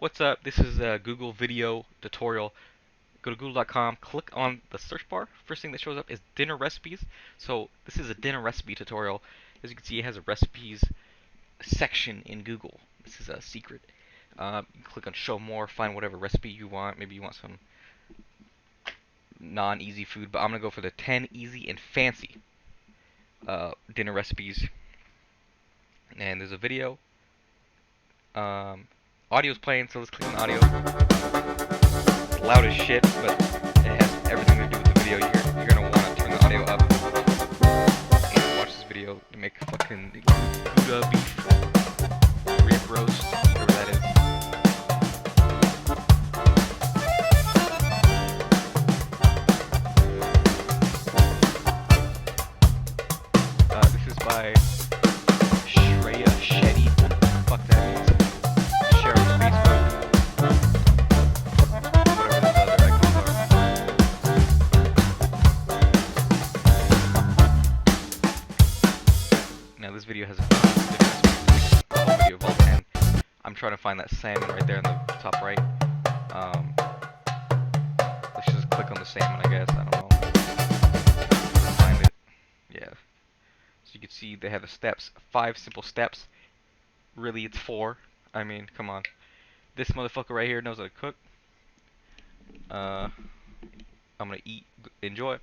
What's up? This is a Google video tutorial. Go to google.com, click on the search bar. First thing that shows up is dinner recipes. So this is a dinner recipe tutorial. As you can see, it has a recipes section in Google. This is a secret. You click on show more, find whatever recipe you want. Maybe you want some non-easy food, but I'm gonna go for the 10 easy and fancy dinner recipes. And there's a video. Audio's playing, so let's click on audio. It's loud as shit, but it has everything to do with the video. You're gonna want to turn the audio up and watch this video to make fucking Gouda beef rib roast, whatever that is. This is by Shreya Shetty. Fuck that means. Share on Facebook. Whatever those other icons are. Now this video has a whole video of all 10. I'm trying to find that salmon right there in the top right. Let's just click on the salmon, I guess. I don't know. Find it. Yeah. So you can see they have the steps, 5 simple steps. Really, it's 4. I mean, come on. This motherfucker right here knows how to cook. I'm gonna eat. Enjoy.